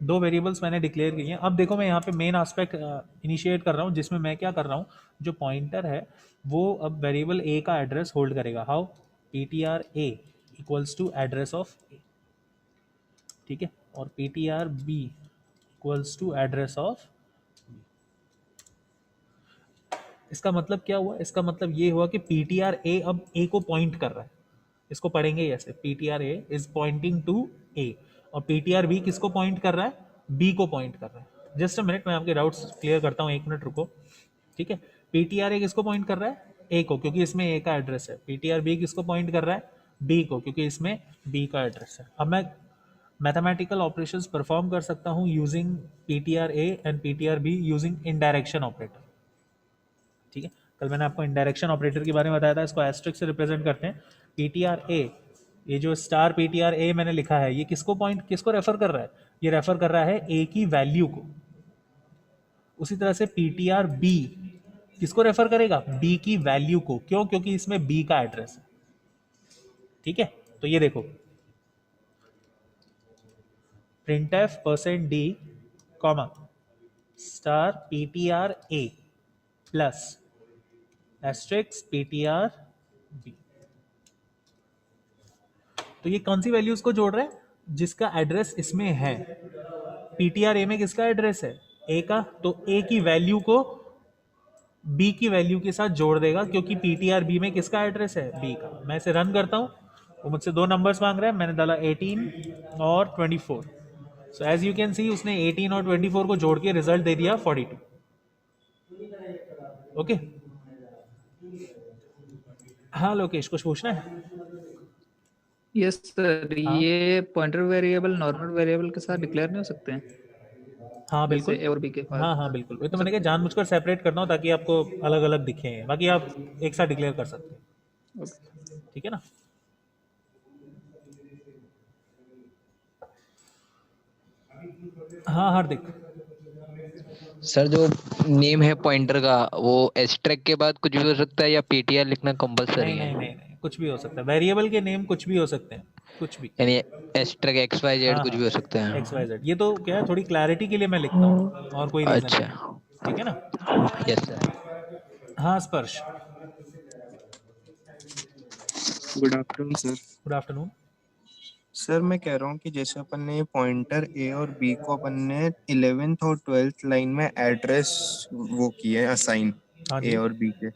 दो वेरिएबल्स मैंने डिक्लेयर किए हैं। अब देखो मैं यहाँ पे मेन एस्पेक्ट इनिशिएट कर रहा हूँ, जिसमें मैं क्या कर रहा हूँ, जो पॉइंटर है वो अब वेरिएबल ए का एड्रेस होल्ड करेगा। How? P T R A equals to address of A, ठीक है, और P T R B equals to address of. इसका मतलब क्या हुआ? इसका मतलब ये हुआ कि पी टी आर ए अब ए को पॉइंट कर रहा है। इसको पढ़ेंगे ऐसे, P T R A is pointing to A, और पी टी आर बी किसको पॉइंट कर रहा है? बी को पॉइंट कर रहा है। जस्ट अ मिनट, मैं आपके डाउट्स क्लियर करता हूँ, एक मिनट रुको, ठीक है। पी टी आर ए किसको पॉइंट कर रहा है? ए को, क्योंकि इसमें ए का एड्रेस है। पी टी आर बी किसको पॉइंट कर रहा है? बी को, क्योंकि इसमें बी का एड्रेस है। अब मैं मैथमेटिकल ऑपरेशंस परफॉर्म कर सकता हूँ using P T R A and P T R be using indirection operator, ठीक है। कल मैंने आपको इनडायरेक्शन ऑपरेटर के बारे में बताया था, इसको एस्ट्रिक से रिप्रेजेंट करते हैं। पी टी आर ए, ये जो स्टार पी टी आर ए मैंने लिखा है, ये किसको रेफर कर रहा है? ये रेफर कर रहा है ए की वैल्यू को। उसी तरह से पी टी आर बी किसको रेफर करेगा? बी की वैल्यू को। क्यों? क्योंकि इसमें बी का एड्रेस है, ठीक है। तो ये देखो, printf percent D comma star P T R A plus asterisk P T R B. तो ये कौन सी वैल्यूज को जोड़ रहा है? जिसका एड्रेस इसमें है। पीटीआर ए में किसका एड्रेस है? ए का। तो ए की वैल्यू को बी की वैल्यू के साथ जोड़ देगा, क्योंकि पीटीआर बी में किसका एड्रेस है? बी का। मैं इसे रन करता हूं, वो मुझसे दो नंबर्स मांग रहा है, मैंने डाला 18 और 24। So as you can see उसने 18 और 24 को जोड़ के रिजल्ट दे दिया 42। ओके। हाँ लोकेश, कुछ पूछना है? यस सर, हाँ ये पॉइंटर वेरिएबल नॉर्मल वेरिएबल के साथ डिक्लेयर नहीं हो सकते हैं, हाँ जैसे बिल्कुल। ए और बी के पास। हाँ हाँ बिल्कुल, ये तो मैंने सर कहा जानबूझकर सेपरेट करना हो ताकि आपको अलग अलग दिखे, बाकी आप एक साथ डिक्लेयर कर सकते हैं, ठीक है ना। हाँ हार्दिक। सर जो नेम है पॉइंटर का, वो एस्ट्रैक के बाद कुछ भी हो सकता है या पीटीआर लिखना कंपलसरी नहीं है? नहीं नहीं नहीं, कुछ भी हो सकता है, वेरिएबल के नेम कुछ भी हो सकते हैं, कुछ भी। यानी एस्ट्रैक एक्स वाई जेड हाँ कुछ हाँ, भी हो सकता एक्स है? वाई जेड, ये तो क्या है, थोड़ी क्लैरिटी के लिए मैं लिखता हूँ, और कोई रीज़न नहीं अच्छा। है, ठीक है ना। Yes sir. हाँ स्पर्श, good afternoon sir. Good afternoon. Sir मैं कह रहा हूँ कि जैसे अपन ने पॉइंटर ए और बी को अपन ने 11th और 12th लाइन में एड्रेस वो किए असाइन हाँ ए जी। और बी के,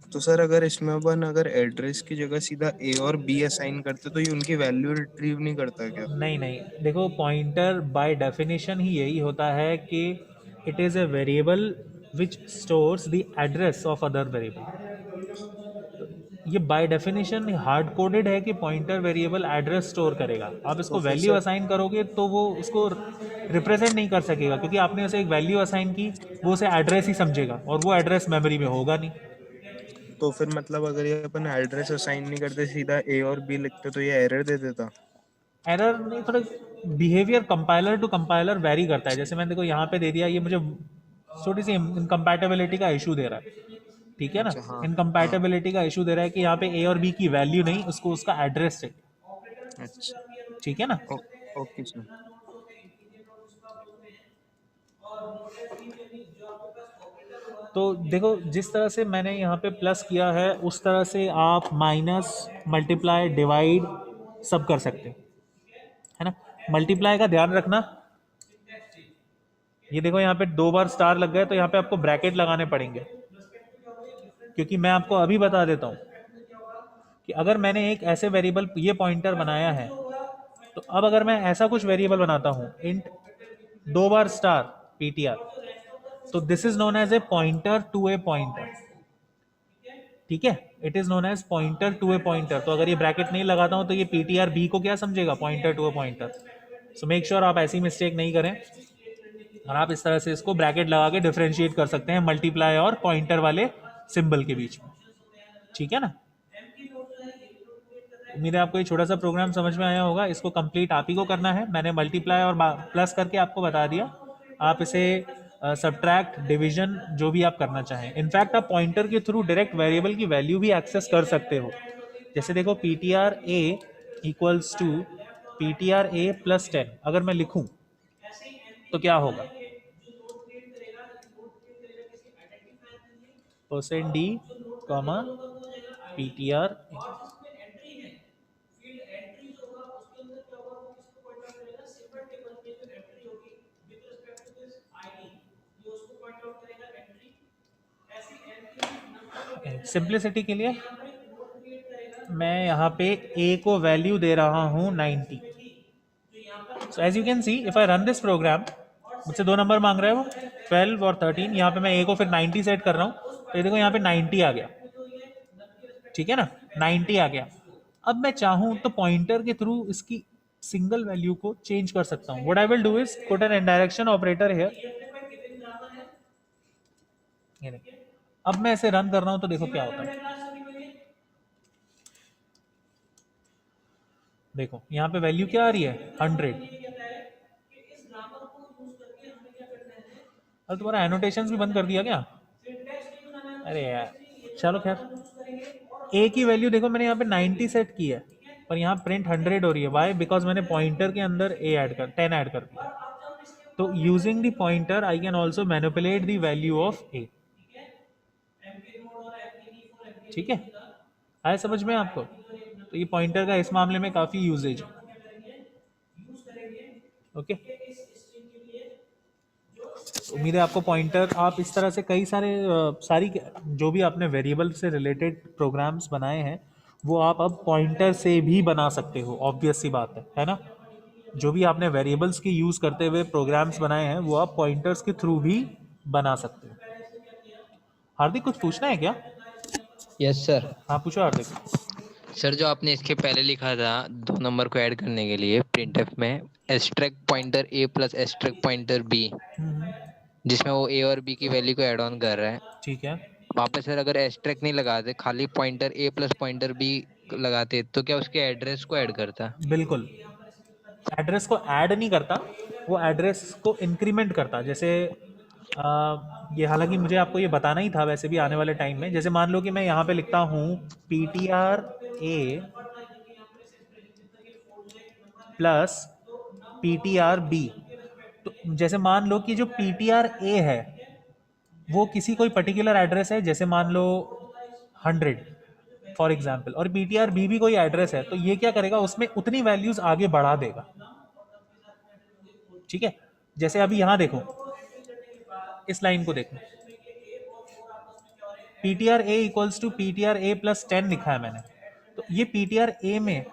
तो सर अगर इसमें अपन अगर एड्रेस की जगह सीधा ए और बी असाइन करते तो ये उनकी वैल्यू रिट्रीव नहीं करता क्या? नहीं नहीं, देखो पॉइंटर बाय डेफिनेशन ही यही होता है कि it is a variable which stores the address of other variable. ये बाय डेफिनेशन हार्ड कोडेड है कि पॉइंटर वेरिएबल एड्रेस स्टोर करेगा। आप तो इसको फिर वैल्यू सर असाइन करोगे तो वो उसको रिप्रेजेंट नहीं कर सकेगा, क्योंकि आपने उसे एक वैल्यू असाइन की, वो उसे एड्रेस ही समझेगा, और वो एड्रेस मेमोरी में होगा नहीं। तो फिर मतलब अगर ये अपन एड्रेस असाइन नहीं करते सीधा ए और बी लिखते तो ये एरर दे देता? एरर नहीं, थोड़ा behaviour compiler to compiler vary करता है। जैसे मैंने देखो यहाँ पे दे दिया, ये मुझे छोटी सी इनकम्पैटिबिलिटी का इशू दे रहा है, ठीक है ना। अच्छा हाँ। हाँ। इनकम्पैटिबिलिटी का इशू दे रहा है कि यहाँ पे ए और बी की वैल्यू नहीं, उसको उसका एड्रेस चाहिए, अच्छा। ठीक है ना। ओ, ओके सर। तो देखो जिस तरह से मैंने यहाँ पे प्लस किया है, उस तरह से आप माइनस, मल्टीप्लाई, डिवाइड सब कर सकते हो, है ना। मल्टीप्लाई का ध्यान रखना, ये देखो यहाँ पे दो बार स्टार लग गए, तो यहाँ पे आपको ब्रैकेट लगाने पड़ेंगे, क्योंकि मैं आपको अभी बता देता हूँ कि अगर मैंने एक ऐसे वेरिएबल ये पॉइंटर बनाया है, तो अब अगर मैं ऐसा कुछ वेरिएबल बनाता हूँ इंट दो बार स्टार पीटीआर, तो this is known as a pointer to a pointer, ठीक है। It is known as pointer to a pointer. तो अगर ये ब्रैकेट नहीं लगाता हूं तो ये पीटीआर बी को क्या समझेगा? Pointer to a pointer. So make sure आप ऐसी मिस्टेक नहीं करें, और आप इस तरह से इसको ब्रैकेट लगा के डिफरेंशिएट कर सकते हैं मल्टीप्लाई और पॉइंटर वाले सिंबल के बीच में, ठीक है ना। उम्मीद है आपको ये छोटा सा प्रोग्राम समझ में आया होगा। इसको कंप्लीट आप ही को करना है, मैंने मल्टीप्लाई और प्लस करके आपको बता दिया। आप इसे सब्ट्रैक्ट, डिवीजन, जो भी आप करना चाहें। इनफैक्ट आप पॉइंटर के थ्रू डायरेक्ट वेरिएबल की वैल्यू भी एक्सेस कर सकते हो। जैसे देखो P T R A equals to P T R A plus 10 अगर मैं लिखूं, तो क्या होगा, %d, PTR। सिंप्लिसिटी के लिए मैं यहाँ पे a को वैल्यू दे रहा हूँ 90। So as you can see if I run this program, मुझसे 2 नंबर मांग रहे हो 12 और 13, यहाँ पे मैं a को फिर 90 सेट कर रहा हूँ, तो ये देखो यहाँ पे 90 आ गया, ठीक है ना, 90 आ गया। अब मैं चाहूँ तो पॉइंटर के थ्रू इसकी सिंगल वैल्यू को चेंज कर सकता हूँ। What I will do is put an indirection operator here. ये देखिए, अब मैं इसे रन कर रहा हूँ तो देखो क्या होता है। देखो यहाँ पे वैल्यू क्या आ रही है 100। अब तुम्हारा एनोटेशंस भी बंद कर दिया क्या? अरे यार चलो खैर, ए की वैल्यू देखो मैंने यहाँ पे 90 सेट की है, पर यहाँ प्रिंट 100 हो रही है। वाई? बिकॉज मैंने पॉइंटर के अंदर 10 ऐड कर दिया। तो using the pointer I can also manipulate the value of A. ठीक है, आया समझ में आपको? तो ये पॉइंटर का इस मामले में काफी यूजेज है। ओके, उम्मीद है आपको पॉइंटर, आप इस तरह से कई सारी जो भी आपने वेरिएबल से रिलेटेड प्रोग्राम्स बनाए हैं वो आप अब पॉइंटर से भी बना सकते हो। ऑब्वियस सी बात है ना? जो भी आपने वेरिएबल्स की यूज करते हुए प्रोग्राम्स बनाए हैं वो आप पॉइंटर्स के थ्रू भी बना सकते हो। हार्दिक कुछ पूछना है क्या? Yes sir. हाँ पूछो हार्दिक। सर जो आपने इसके पहले लिखा था 2 नंबर को ऐड करने के लिए प्रिंटफ में asterisk pointer a plus asterisk pointer b, जिसमें वो a और b की वैल्यू को ऐड ऑन कर रहा है, ठीक है, वहाँ पे सर अगर एस्ट्रेक नहीं लगाते, खाली pointer a plus pointer b लगाते, तो क्या उसके एड्रेस को ऐड करता? बिल्कुल एड्रेस को ऐड नहीं करता, वो एड्रेस को इंक्रीमेंट करता। जैसे ये हालांकि मुझे आपको ये बताना ही था वैसे भी आने वाले टाइम में। जैसे मान लो कि मैं यहाँ पे लिखता हूँ PTR A plus PTR B, तो जैसे मान लो कि जो PTR A है वो किसी कोई पर्टिकुलर एड्रेस है, जैसे मान लो 100 फॉर एग्जाम्पल, और PTR B भी कोई एड्रेस है, तो ये क्या करेगा उसमें उतनी वैल्यूज आगे बढ़ा देगा। ठीक है, जैसे अभी यहां देखो, इस लाइन को देखो, PTR A equals to PTR A plus 10 लिखा है मैंने, तो ये PTR A में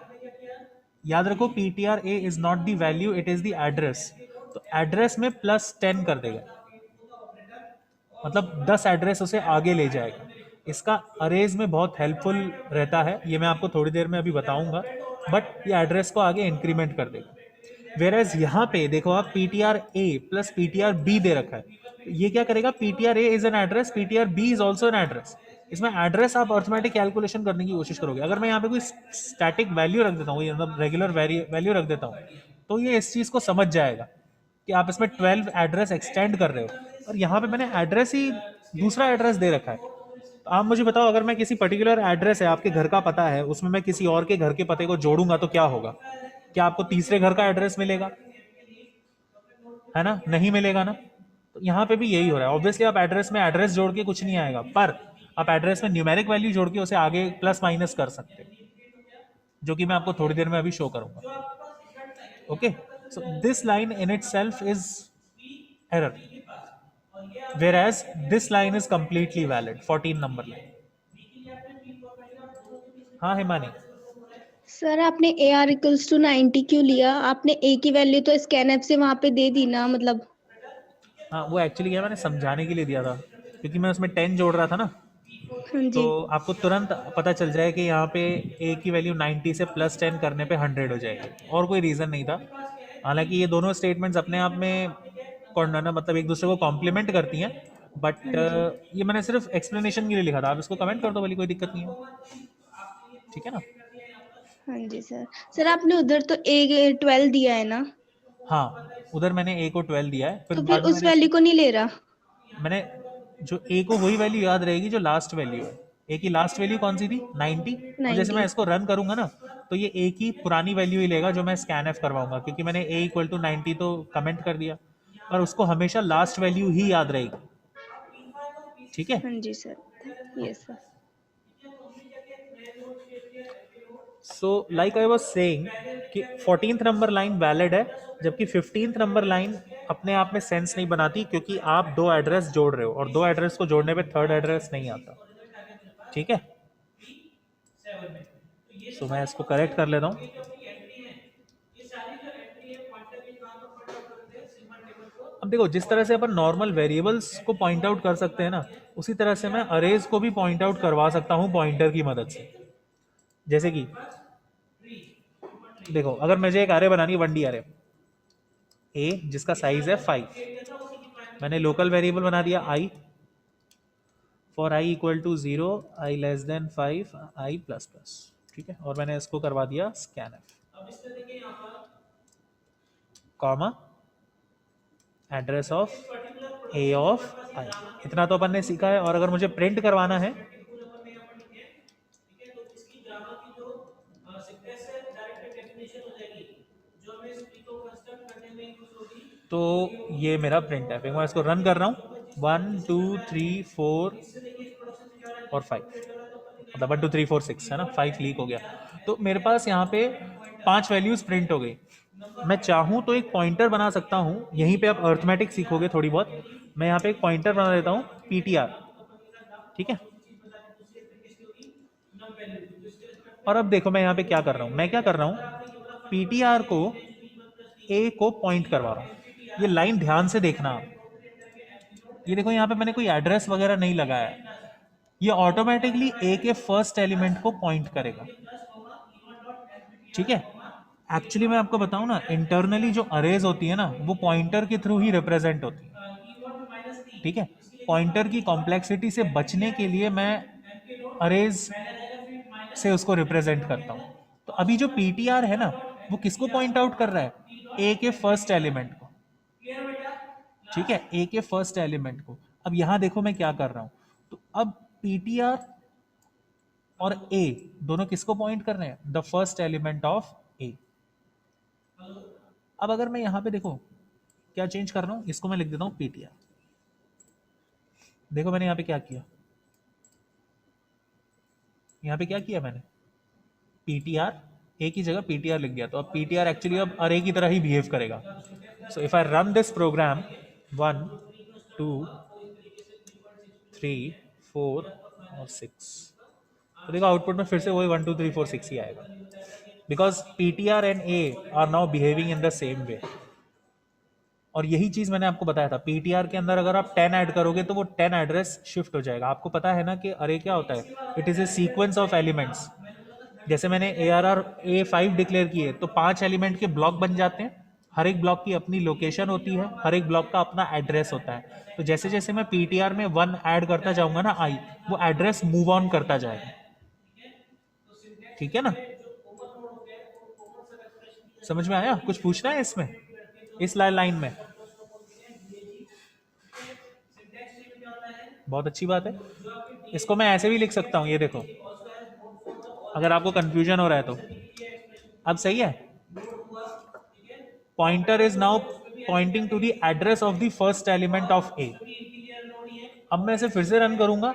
याद रखो PTR A is not the value, it is the address. तो एड्रेस में प्लस 10 कर देगा, मतलब 10 एड्रेस उसे आगे ले जाएगा। इसका अरेज में बहुत हेल्पफुल रहता है, ये मैं आपको थोड़ी देर में अभी बताऊंगा, बट ये एड्रेस को आगे इंक्रीमेंट कर देगा। वेरएज यहाँ पे देखो आप PTR A plus PTR B दे रखा है, तो ये क्या करेगा, PTR A is an address, PTR B is also an address. इसमें एड्रेस आप अर्थमेटिक कैलकुलेशन करने की कोशिश करोगे। अगर मैं यहाँ पे कोई स्टैटिक वैल्यू रख देता हूँ, मतलब रेगुलर वैल्यू रख देता हूँ, तो ये इस चीज़ को समझ जाएगा कि आप इसमें 12 एड्रेस एक्सटेंड कर रहे हो, और यहाँ पे मैंने एड्रेस ही दूसरा एड्रेस दे रखा है। तो आप मुझे बताओ, अगर मैं किसी पर्टिकुलर एड्रेस है, आपके घर का पता है, उसमें मैं किसी और के घर के पते को जोड़ूंगा तो क्या होगा? क्या आपको तीसरे घर का एड्रेस मिलेगा? है ना, नहीं मिलेगा ना। तो यहाँ पे भी यही हो रहा है। ऑब्वियसली आप एड्रेस में एड्रेस जोड़ के कुछ नहीं आएगा, पर आप एड्रेस में न्यूमेरिक वैल्यू जोड़ के उसे आगे प्लस माइनस कर सकते हो, जो कि मैं आपको थोड़ी देर में अभी शो करूंगा। Okay, so this line in itself is error, whereas this line is completely valid, 14 number line. हाँ हिमानी। सर आपने AR इक्वल्स टू 90 क्यों लिया? आपने A की वैल्यू तो स्कैनएफ से वहां पे दे दी ना, मतलब। हाँ वो एक्चुअली क्या मैंने समझाने के लिए दिया था, क्योंकि मैं उसमें 10 जोड़ रहा था ना, हाँ तो जी, आपको तुरंत पता चल जाए कि यहाँ पे A की वैल्यू 90 से प्लस 10 करने पे 100 हो जाएगी, और कोई रीज़न नहीं था। हालांकि ये दोनों स्टेटमेंट्स अपने आप में ना मतलब एक दूसरे को कॉम्प्लीमेंट करती हैं, बट ये मैंने सिर्फ एक्सप्लेनेशन के लिए लिखा था। आप इसको कमेंट कर दो वाली, कोई दिक्कत नहीं है, ठीक है ना। हाँ जी सर। सर आपने उधर तो A12 दिया है ना, हाँ उधर मैंने A को 12 दिया है, फिर तो बाद फिर में उस वैल्यू को नहीं ले रहा? मैंने जो A को वही वैल्यू याद रहेगी जो लास्ट वैल्यू है। A की लास्ट वैल्यू कौन सी थी? 90। और जैसे मैं 90। इसको रन करूंगा ना, तो ये A की पुरानी वैल्यू ही लेगा जो मैं स्कैन एफ करवाऊंगा, क्योंकि मैंने A इक्वल टू 90 तो कमेंट कर दिया। पर उसको हमेशा लास्ट वैल्यू ही याद रहेगी, ठीक है। हाँ जी sir, yes sir. So like I was saying कि 14th नंबर लाइन वैलिड है, जबकि 15th नंबर लाइन अपने आप में सेंस नहीं बनाती, क्योंकि आप दो एड्रेस जोड़ रहे हो और दो एड्रेस को जोड़ने पे थर्ड एड्रेस नहीं आता, ठीक है। सो मैं इसको करेक्ट कर लेता हूँ। अब देखो, जिस तरह से अपन नॉर्मल वेरिएबल्स को पॉइंट आउट कर सकते हैं ना, उसी तरह से मैं अरेज को भी पॉइंट आउट करवा सकता हूँ पॉइंटर की मदद से। जैसे कि देखो, अगर मुझे एक अरे बनानी है, 1D अरे ए जिसका साइज है 5, मैंने लोकल वेरिएबल बना दिया I, for I equal to 0, I less than 5, I plus plus, ठीक है। और मैंने इसको करवा दिया scanf, comma address of A of I. इतना तो अपन ने सीखा है। और अगर मुझे प्रिंट करवाना है, तो ये मेरा प्रिंट है। फिर मैं इसको रन कर रहा हूँ, 1 2 3 4 और 5, मतलब 1 2 3 4 6 है ना, 5 लीक हो गया। तो मेरे पास यहाँ पे 5 वैल्यूज प्रिंट हो गई। मैं चाहूँ तो एक पॉइंटर बना सकता हूँ, यहीं पे आप अर्थमेटिक सीखोगे थोड़ी बहुत। मैं यहाँ पे एक पॉइंटर बना देता हूँ PTR, ठीक है। और अब देखो मैं यहाँ पे क्या कर रहा हूँ, मैं क्या कर रहा हूँ, PTR को A को पॉइंट करवा रहा हूँ। ये लाइन ध्यान से देखना आप, ये देखो यहाँ पे मैंने कोई एड्रेस वगैरह नहीं लगाया है, ये ऑटोमेटिकली A के फर्स्ट एलिमेंट को पॉइंट करेगा, ठीक है। एक्चुअली मैं आपको बताऊं ना, इंटरनली जो अरेज होती है ना, वो पॉइंटर के थ्रू ही रिप्रेजेंट होती है, ठीक है। पॉइंटर की कॉम्प्लेक्सिटी से बचने के लिए मैं अरेज से उसको रिप्रेजेंट करता हूं। तो अभी जो PTR है ना, वो किसको पॉइंट आउट कर रहा है, A के फर्स्ट एलिमेंट को, ठीक है, A के फर्स्ट एलिमेंट को। अब यहां देखो मैं क्या कर रहा हूं, तो अब PTR और A दोनों किसको पॉइंट कर रहे हैं, the first element of A। अब अगर मैं यहां पे देखो क्या चेंज कर रहा हूं, इसको मैं लिख देता हूं PTR। देखो मैंने यहां पे क्या किया, यहां पे क्या किया मैंने, PTR A की जगह PTR लिख दिया। तो अब PTR एक्चुअली अब अरे की तरह ही बिहेव करेगा। So if I run this program 1 2 3 4 और 6, तो देखो आउटपुट में फिर से वही 1 2 3 4 6 ही आएगा, because PTR and A are now behaving in the same way. और यही चीज मैंने आपको बताया था, PTR के अंदर अगर आप 10 ऐड करोगे तो वो 10 एड्रेस शिफ्ट हो जाएगा। आपको पता है ना कि अरे क्या होता है, it is a sequence of elements. जैसे मैंने ARR A5 डिक्लेयर किए, तो 5 एलिमेंट के ब्लॉक बन जाते हैं, हर एक ब्लॉक की अपनी लोकेशन होती है, हर एक ब्लॉक का अपना एड्रेस होता है। तो जैसे जैसे मैं PTR में 1 ऐड करता जाऊंगा ना आई, वो एड्रेस मूव ऑन करता जाएगा, ठीक है ना। समझ में आया, कुछ पूछना है इसमें, इस लाइन में? बहुत अच्छी बात है। इसको मैं ऐसे भी लिख सकता हूं, ये देखो, अगर आपको कंफ्यूजन हो रहा है तो अब सही है। Pointer is now pointing to the address of the first element of A। अब मैं इसे फिर से रन करूंगा,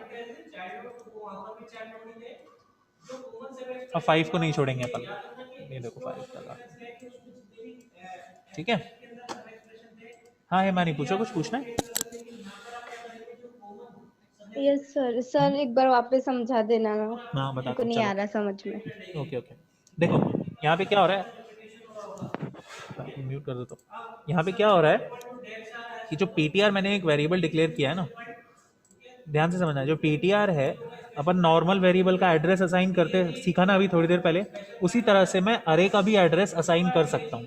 अब 5 को नहीं छोड़ेंगे अपन, ये देखो 5 लगा, ठीक है। हाँ हेमानी पूछो, कुछ पूछना है? Yes sir. सर एक बार वापस समझा देना, हाँ बता, को नहीं आ रहा समझ में। Okay okay. देखो यहाँ पे क्या हो रहा है, म्यूट कर दो। तो यहाँ पे क्या हो रहा है कि जो PTR मैंने एक वेरिएबल डिक्लेयर किया है ना, ध्यान से समझना, जो PTR है अपन नॉर्मल वेरिएबल का एड्रेस असाइन करते सीखा ना अभी थोड़ी देर पहले, उसी तरह से मैं अरे का भी एड्रेस असाइन कर सकता हूँ,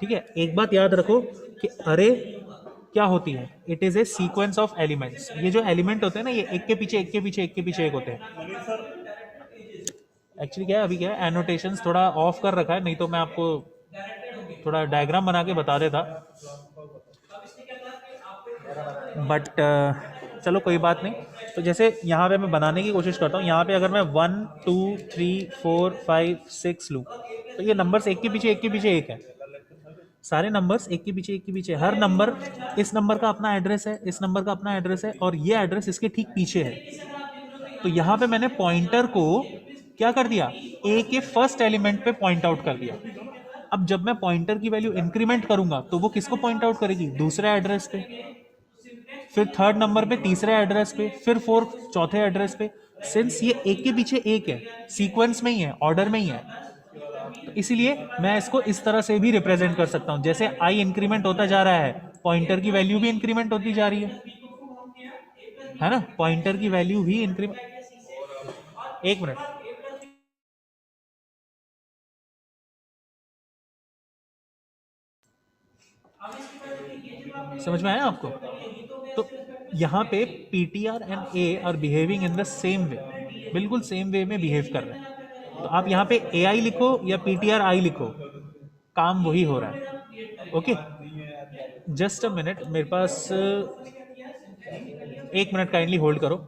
ठीक है। एक बात याद रखो कि अरे क्या होती है, it is a sequence of elements. ये जो एलिमेंट होते हैं ना, ये एक के पीछे एक के पीछे एक के पीछे एक होते हैं। एक्चुअली क्या है, अभी क्या है, एनोटेशंस थोड़ा ऑफ कर रखा है, नहीं तो मैं आपको थोड़ा डायग्राम बना के बता देता, बट चलो कोई बात नहीं। तो जैसे यहाँ पे मैं बनाने की कोशिश करता हूँ, यहाँ पे अगर मैं 1 2 3 4 5 6 लूँ, तो ये नंबर्स एक के पीछे एक है। सारे नंबर्स एक के पीछे एक के पीछे, हर नंबर, इस नंबर का अपना एड्रेस है, इस नंबर का अपना एड्रेस है, और ये एड्रेस इसके ठीक पीछे है। तो यहाँ पे मैंने पॉइंटर को क्या कर दिया, ए के फर्स्ट एलिमेंट पे पॉइंट आउट कर दिया। अब जब मैं पॉइंटर की वैल्यू इंक्रीमेंट करूंगा तो वो किसको पॉइंट आउट करेगी, दूसरे एड्रेस पे, फिर थर्ड नंबर पे तीसरे एड्रेस पे, फिर फोर्थ चौथे एड्रेस पे। सिंस ये एक के पीछे एक है, सीक्वेंस में ही है, ऑर्डर में ही है, तो इसीलिए मैं इसको इस तरह से भी रिप्रेजेंट कर सकता हूं। जैसे आई इंक्रीमेंट होता जा रहा है, पॉइंटर की वैल्यू भी इंक्रीमेंट होती जा रही है ना, पॉइंटर की वैल्यू भी इंक्रीमेंट। एक मिनट, समझ में आया आपको? तो यहाँ पे PTR and A R behaving in the same वे, बिल्कुल सेम वे में बिहेव कर रहे हैं। तो आप यहाँ पे ए आई लिखो या पीटीआर आई लिखो, काम वही हो रहा है। ओके, जस्ट अ मिनट, मेरे पास एक मिनट काइंडली होल्ड करो।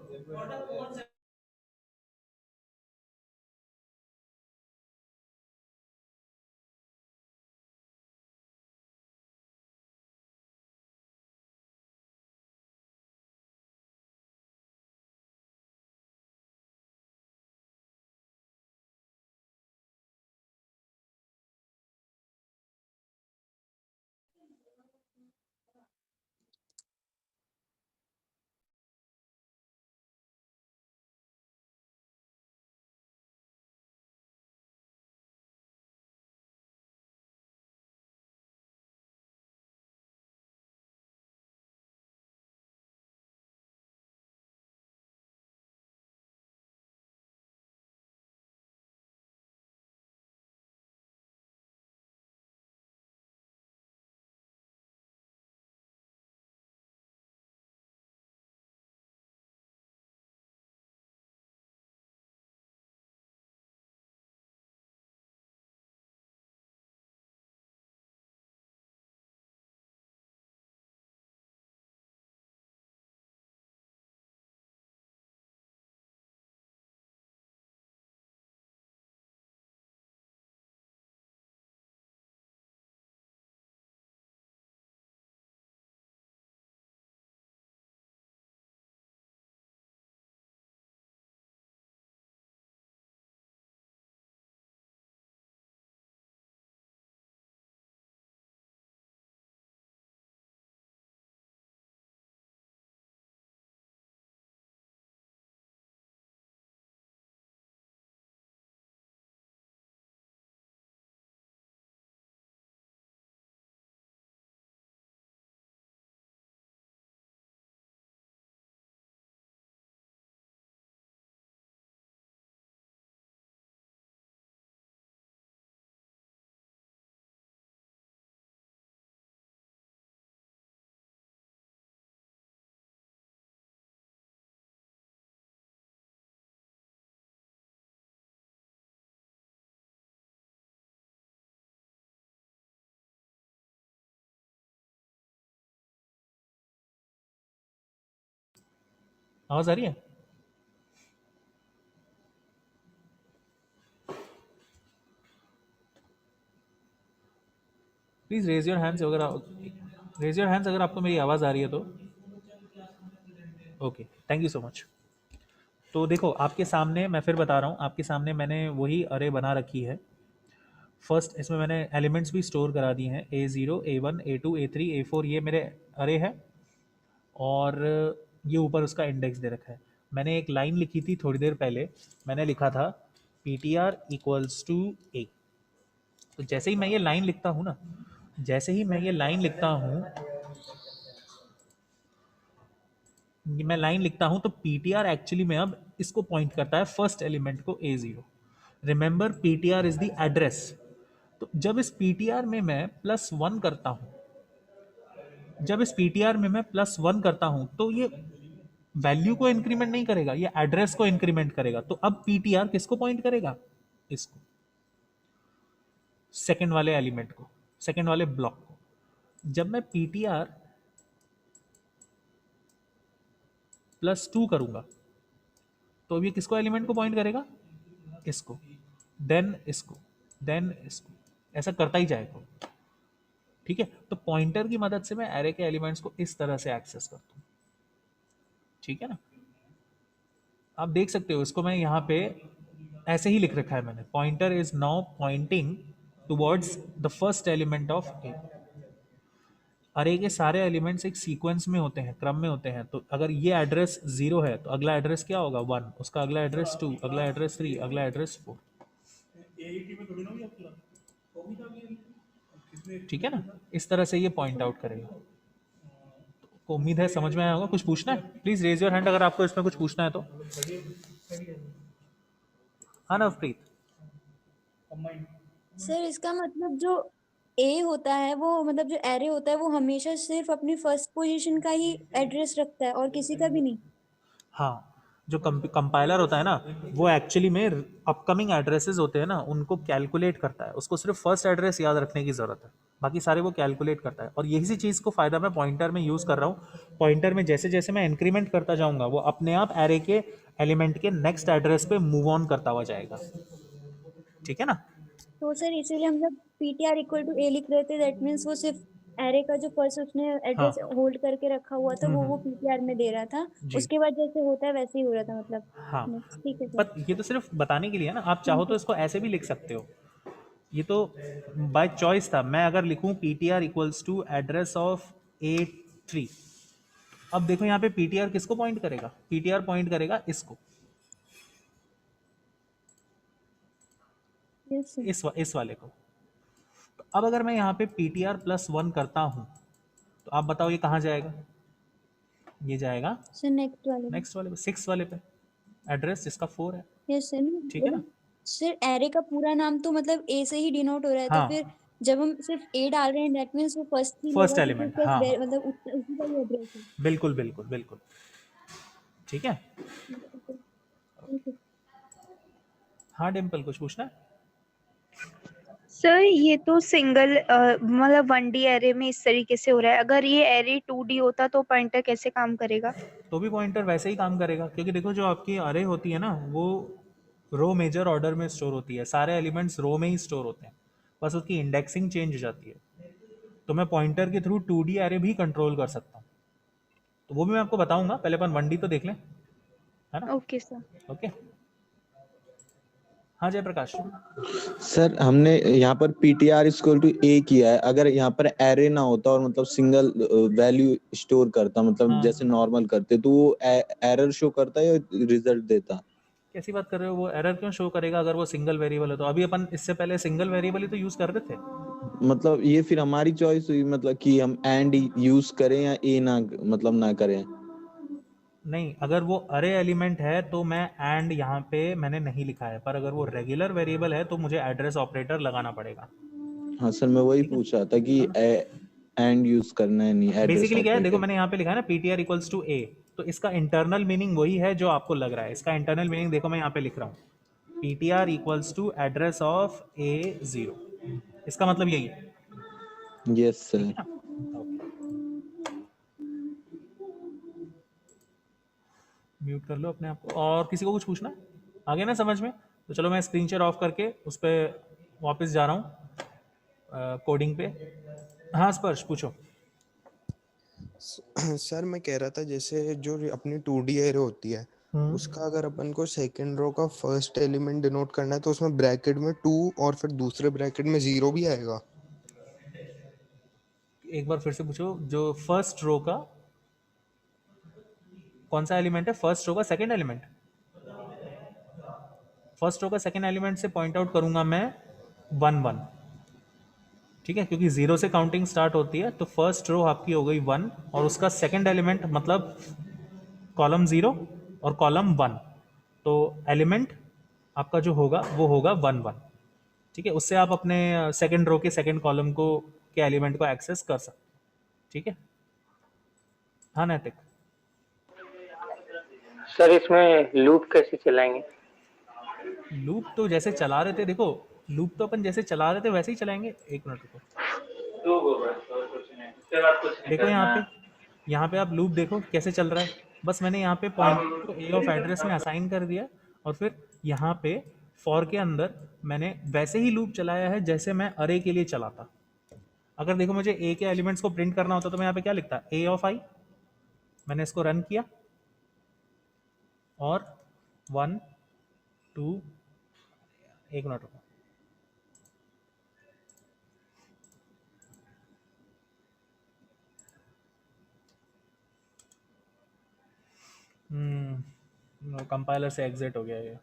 आवाज आ रही है? प्लीज रेज योर हैंड्स अगर रेज योर हैंड्स अगर आपको मेरी आवाज आ रही है तो। Okay, thank you so much. तो देखो आपके सामने, मैं फिर बता रहा हूँ, आपके सामने मैंने वही अरे बना रखी है। फर्स्ट इसमें मैंने एलिमेंट्स भी स्टोर करा दिए हैं, A0 A1 A2 A3 A4, ये मेरे अरे है, और ये ऊपर उसका इंडेक्स दे रखा है। मैंने एक लाइन लिखी थी थोड़ी देर पहले, मैंने लिखा था PTR इक्वल्स टू A। तो जैसे ही मैं ये लाइन लिखता हूँ ना, जैसे ही मैं ये लाइन लिखता हूँ, मैं लाइन लिखता हूं तो पीटीआर एक्चुअली में अब इसको पॉइंट करता है, फर्स्ट एलिमेंट को A0। Remember PTR is the address. तो जब इस पीटीआर में मैं +1 करता हूं, जब इस पीटीआर में मैं +1 करता हूं तो ये वैल्यू को इंक्रीमेंट नहीं करेगा, ये एड्रेस को इंक्रीमेंट करेगा। तो अब पीटीआर किसको पॉइंट करेगा, इसको, सेकंड वाले एलिमेंट को, सेकंड वाले ब्लॉक को। जब मैं पीटीआर +2 करूंगा तो अब ये किसको एलिमेंट को पॉइंट करेगा, इसको, देन इसको, देन इसको, ऐसा करता ही जाएगा। ठीक है, तो पॉइंटर की मदद से मैं एरे के एलिमेंट्स को इस तरह से एक्सेस करता हूँ, ठीक है ना। आप देख सकते हो इसको मैं यहाँ पे ऐसे ही लिख रखा है मैंने, pointer is now pointing towards the first element of A. Array के सारे एलिमेंट्स एक सीक्वेंस में होते हैं, क्रम में होते हैं, तो अगर ये एड्रेस 0 है तो अगला एड्रेस क्या होगा 1, उसका अगला एड्रेस 2, अगला एड्रेस 3, अगला एड्रेस 4, ठीक है ना। इस तरह से ये पॉइंट आउट करेगा। तो उम्मीद है समझ में आया होगा। कुछ पूछना है प्लीज रेज योर हैंड अगर आपको इसमें कुछ पूछना है तो। हाँ नवप्रीत। सर इसका मतलब जो ए होता है वो मतलब जो एरे होता है वो हमेशा सिर्फ अपनी फर्स्ट पोजीशन का ही एड्रेस रखता है और किसी का भी नहीं। हाँ, जो कंपाइलर होता है ना वो एक्चुअली में अपकमिंग एड्रेसेस होते हैं ना उनको कैलकुलेट करता है, उसको सिर्फ फर्स्ट एड्रेस याद रखने की ज़रूरत है, बाकी सारे वो कैलकुलेट करता है। और यही सी चीज़ को फ़ायदा मैं पॉइंटर में यूज़ कर रहा हूँ। पॉइंटर में जैसे जैसे मैं इंक्रीमेंट करता जाऊँगा वो अपने आप एरे के एलिमेंट के नेक्स्ट एड्रेस पे मूव ऑन करता हुआ जाएगा, ठीक है ना। तो सर इसीलिए हम जब पीटीआर इक्वल टू ए लिख रहे थे दैट मीन्स वो सिर्फ एरे का जो फर्स्ट उसने एड्रेस होल्ड करके रखा हुआ था वो पीटीआर में दे रहा था, जी। उसके बाद जैसे होता है वैसे ही हो रहा था मतलब। हाँ Next, ठीक है सर। पर ये तो सिर्फ बताने के लिए है ना, आप चाहो तो इसको ऐसे भी लिख सकते हो, ये तो बाय चॉइस था। मैं अगर लिखूं ptr equals to address of A three, अब देखो यहाँ पे ptr किसको पॉइंट करेगा, ptr पॉइंट करेगा इसको, Yes, sir. इस वाले को। तो अब अगर मैं यहाँ पे ptr प्लस 1 करता हूँ तो आप बताओ ये कहाँ जाएगा, ये जाएगा सर नेक्स्ट वाले में। नेक्स्ट वाले पे, 6 वाले पे, एड्रेस जिसका 4 है, यस सर। ठीक है ना। सर एरे का पूरा नाम तो मतलब ए से ही डिनोट हो रहा है, हाँ। तो फिर जब हम सिर्फ ए डाल रहे हैं दैट मींस वो फर्स्ट ही फर्स्ट लेगा, तो एलिमेंट, फिर हाँ first मतलब उसी का ही एड्रेस है। बिल्कुल बिल्कुल बिल्कुल, ठीक है। ठीक है। हाँ डिम्पल कुछ पूछना है। सर ये तो सिंगल मतलब 1D एरे में इस तरीके से हो रहा है, अगर ये एरे 2D होता तो पॉइंटर कैसे काम करेगा? तो भी पॉइंटर वैसे ही काम करेगा, क्योंकि देखो जो आपकी अरे होती है ना वो रो मेजर ऑर्डर में स्टोर होती है, सारे एलिमेंट्स रो में ही स्टोर होते हैं, बस उसकी इंडेक्सिंग चेंज हो जाती है। तो मैं पॉइंटर के थ्रू 2D एरे भी कंट्रोल कर सकता हूँ, तो वो भी मैं आपको बताऊंगा, पहले अपन 1D तो देख लें, है ना। Okay sir. ओके हाँ जयप्रकाश। सर हमने यहाँ पर पीटीआर इक्वल टू ए किया है, अगर यहाँ पर एरे ना होता और मतलब सिंगल वैल्यू स्टोर करता मतलब हाँ। जैसे नॉर्मल करते तो वो एरर शो करता है या रिजल्ट देता? कैसी बात कर रहे हो, वो एरर क्यों शो करेगा अगर वो सिंगल वेरिएबल है तो? अभी अपन इससे पहले सिंगल वेरिएबल ही तो यूज कर रहे थे। मतलब ये फिर हमारी चॉइस हुई मतलब कि हम एंड यूज करें या ए ना मतलब ना करें? नहीं, अगर वो अरे एलिमेंट है तो मैं एंड यहाँ पे मैंने नहीं लिखा है, पर अगर वो रेगुलर वेरिएबल है तो मुझे एड्रेस ऑपरेटर लगाना पड़ेगा। हाँ सर मैं वही पूछ रहा था कि एंड यूज करना है नहीं एड्रेस बेसिकली क्या है, देखो ऑपरेटर। मैंने यहाँ पे लिखा है ना पीटीआर इक्वल्स टू ए, तो इसका इंटरनल मीनिंग वही है जो आपको लग रहा है। इसका इंटरनल मीनिंग देखो मैं यहाँ पे लिख रहा हूँ, PTR equals to address of A0, इसका मतलब यही है। Yes sir. म्यूट कर लो अपने आप को। और किसी को कुछ पूछना है आगे ना समझ में? तो चलो मैं स्क्रीन शेयर ऑफ करके उस पर वापस जा रहा हूँ कोडिंग पे। हाँ स्पर्श पूछो। सर मैं कह रहा था जैसे जो अपनी 2D एरे होती है उसका अगर अपन को सेकंड रो का फर्स्ट एलिमेंट डिनोट करना है तो उसमें ब्रैकेट में 2 और फिर दूसरे ब्रैकेट में 0 भी आएगा? एक बार फिर से पूछो, जो फर्स्ट रो का कौन सा एलिमेंट है? फर्स्ट रो का सेकंड एलिमेंट, फर्स्ट रो का सेकंड एलिमेंट से पॉइंट आउट करूंगा मैं 1 1, ठीक है, क्योंकि 0 से काउंटिंग स्टार्ट होती है। तो फर्स्ट रो आपकी हो गई 1 और उसका सेकंड एलिमेंट मतलब कॉलम 0 और कॉलम 1, तो एलिमेंट आपका जो होगा वो होगा 1 1, ठीक है। उससे आप अपने सेकंड रो के सेकंड कॉलम को के एलिमेंट को एक्सेस कर सकते, ठीक है। हाँ नैतिक। सर इसमें लूप कैसे चलाएंगे? लूप तो जैसे चला रहे थे, देखो लूप तो अपन जैसे चला रहे थे वैसे ही चलाएंगे। एक मिनट रुको, देखो यहाँ पे आप लूप देखो कैसे चल रहा है। बस मैंने यहाँ पे पॉइंट को ए ऑफ एड्रेस में असाइन कर दिया और फिर यहाँ पे फॉर के अंदर मैंने वैसे ही लूप चलाया है जैसे मैं अरे के लिए चलाता। अगर देखो मुझे ए के एलिमेंट्स को प्रिंट करना होता तो मैं यहाँ पे क्या लिखता, ए ऑफ आई। मैंने इसको रन किया और 1 2, एक मिनट रुको, कंपाइलर से एग्जिट हो गया ये।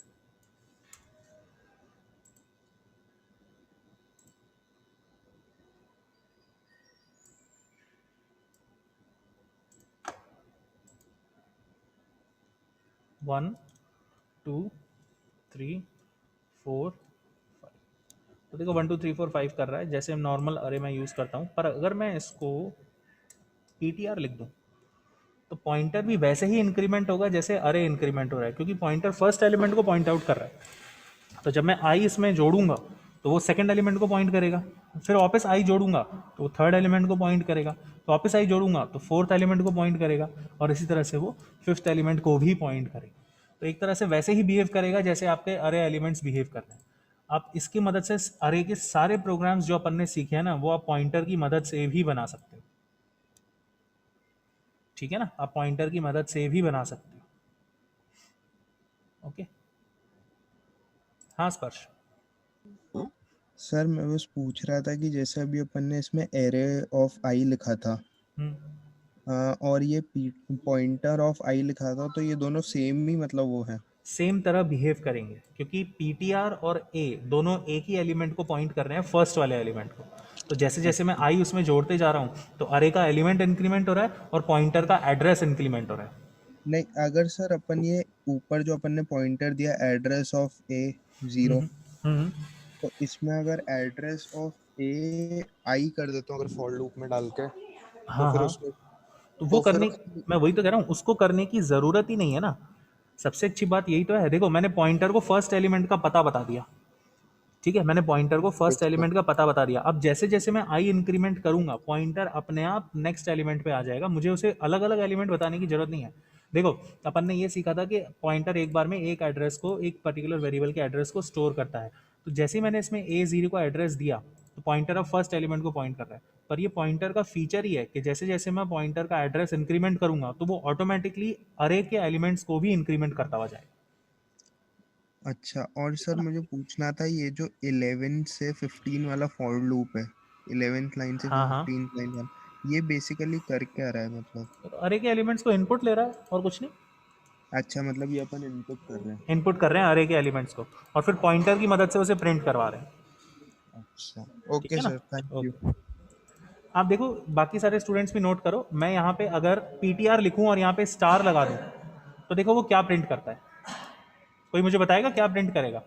वन 2 3 4 5, तो देखो 1 2 3 4 5 कर रहा है जैसे नॉर्मल अरे मैं यूज़ करता हूँ। पर अगर मैं इसको ptr लिख दूँ तो पॉइंटर भी वैसे ही इंक्रीमेंट होगा जैसे अरे इंक्रीमेंट हो रहा है, क्योंकि पॉइंटर फर्स्ट एलिमेंट को पॉइंट आउट कर रहा है। तो जब मैं आई इसमें जोड़ूंगा तो वो सेकंड एलिमेंट को पॉइंट करेगा, फिर वापस आई जोड़ूंगा तो वो थर्ड एलिमेंट को पॉइंट करेगा, तो वापस आई जोड़ूंगा तो फोर्थ एलिमेंट को पॉइंट करेगा, और इसी तरह से वो फिफ्थ एलिमेंट को भी पॉइंट करेगा। तो एक तरह से वैसे ही बिहेव करेगा जैसे आपके अरे एलिमेंट्स बिहेव कर रहे हैं। आप इसकी मदद से अरे के सारे प्रोग्राम्स जो अपन ने सीखे हैं ना, वो आप पॉइंटर की मदद से भी बना सकते हो। ठीक है ना, आप पॉइंटर की मदद से भी बना सकते हो। ओके, हाँ स्पर्श। सर मैं बस पूछ रहा था कि जैसे अभी अपन ने इसमें एरे ऑफ आई लिखा था और ये पॉइंटर ऑफ आई लिखा था, तो ये दोनों सेम ही मतलब वो है, सेम तरह बिहेव करेंगे क्योंकि ptr और a दोनों एक ही एलिमेंट को पॉइंट कर रहे हैं, फर्स्ट वाले एलिमेंट को। तो जैसे जैसे मैं आई उसमें जोड़ते जा रहा हूँ तो अरे का एलिमेंट इंक्रीमेंट हो रहा है और पॉइंटर का एड्रेस इंक्रीमेंट हो रहा है। नहीं अगर सर अपन ये ऊपर जो अपन ने पॉइंटर दिया एड्रेस ऑफ ए 0, तो इसमें अगर एड्रेस ऑफ ए आई कर देता हूँ अगर फॉर लूप में डाल के, हाँ फिर हाँ, उसमें तो वो तो फिर करने, मैं वही तो कह रहा हूँ, उसको करने की ज़रूरत ही नहीं है ना। सबसे अच्छी बात यही तो है। देखो मैंने पॉइंटर को फर्स्ट एलिमेंट का पता बता दिया, ठीक है, मैंने पॉइंटर को फर्स्ट एलिमेंट का पता बता दिया। अब जैसे जैसे मैं आई इंक्रीमेंट करूंगा पॉइंटर अपने आप नेक्स्ट एलिमेंट पे आ जाएगा, मुझे उसे अलग अलग एलिमेंट बताने की जरूरत नहीं है। देखो अपन ने ये सीखा था कि पॉइंटर एक बार में एक एड्रेस को, एक पर्टिकुलर वेरिएबल के एड्रेस को स्टोर करता है। तो जैसे ही मैंने इसमें A0 को एड्रेस दिया तो पॉइंटर अब फर्स्ट एलिमेंट को पॉइंट कर रहा है। पर ये पॉइंटर का फीचर ही है कि जैसे जैसे मैं पॉइंटर का एड्रेस इंक्रीमेंट करूंगा तो वो ऑटोमेटिकली अरे के एलिमेंट्स को भी इंक्रीमेंट करता हुआ जाएगा। अच्छा, और सर मुझे पूछना था ये जो 11 से 15 वाला फॉर लूप है, 11th लाइन से हाँ हाँ, 15th लाइन वाला, ये बेसिकली कर क्या रहा है मतलब? तो अरे के एलिमेंट्स को इनपुट ले रहा है और कुछ नहीं। अच्छा, मतलब ये अपन इनपुट कर रहे हैं। इनपुट कर रहे हैं अरे के एलिमेंट्स को और फिर पॉइंटर की मदद से उसे प्रिंट करवा रहे हैं। अच्छा, ठीक ओके है ना? Sir, thank you. ओके, आप देखो बाकी सारे स्टूडेंट्स भी नोट करो। मैं यहाँ पे अगर ptr लिखूं और यहाँ पे स्टार लगा दूं तो देखो वो क्या प्रिंट करता है। कोई मुझे बताएगा क्या प्रिंट करेगा?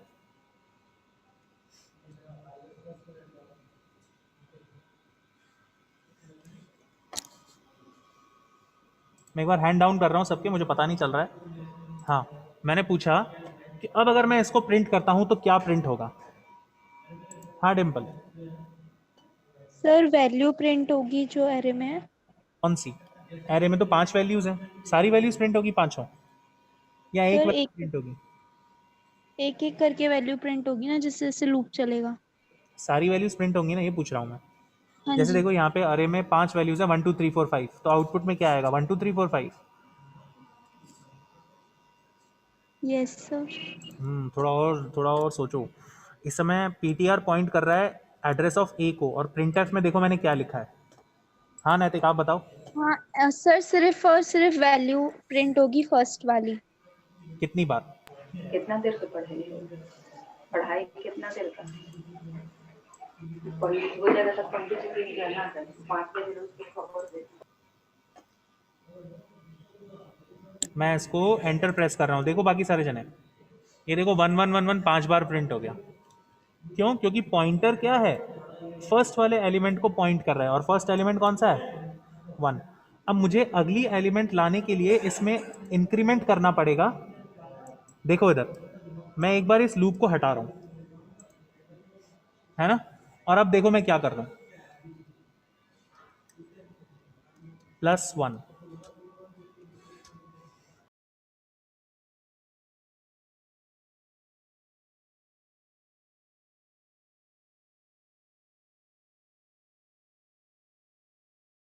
मैं एक बार हैंड डाउन कर रहा हूँ सबके, मुझे पता नहीं चल रहा है। हाँ, मैंने पूछा कि अब अगर मैं इसको प्रिंट करता हूँ तो क्या प्रिंट होगा? हाँ डिम्पल, सर वैल्यू प्रिंट होगी जो एरे में है। कौन सी? एरे में तो 5 वैल्यूज हैं, सारी वैल्यूज प्रिंट होगी पांचों, या एक सर वैल्यू एक प्रिंट होगी? एक एक करके वैल्यू प्रिंट होगी ना, जिससे जिससे लूप चलेगा। सारी वैल्यूज प्रिंट होंगी ना, ये पूछ रहा हूँ मैं। हाँ जैसे जी। देखो यहाँ पे अरे में 5 वैल्यूज है 1 2 3 4 5, तो आउटपुट में क्या आएगा? 1 2 3 4 5। Yes sir. थोड़ा और सोचो। इस समय ptr पॉइंट कर रहा है एड्रेस ऑफ ए को, और printf में देखो मैंने क्या लिखा है। हाँ नैतिक आप बताओ। हाँ सर, सिर्फ और सिर्फ वैल्यू प्रिंट होगी फर्स्ट वाली। कितनी बार? कितना देर से पढ़ाई पढ़ाई कितना देर का वो जगह तक पंडित जी की जाना है 5 बजे रोज की खबर दे। मैं इसको एंटर प्रेस कर रहा हूँ, देखो बाकी सारे जने, ये देखो 1 1 1 1 5 बार प्रिंट हो गया। क्यों? क्योंकि पॉइंटर क्या है, फर्स्ट वाले एलिमेंट को पॉइंट कर रहा है, और फर्स्ट एलिमेंट कौन सा है? 1। अब मुझे अगली एलिमेंट लाने के लिए इसमें इंक्रीमेंट करना पड़ेगा। देखो इधर मैं एक बार इस लूप को हटा रहा हूं, है ना, और अब देखो मैं क्या कर रहा हूं, +1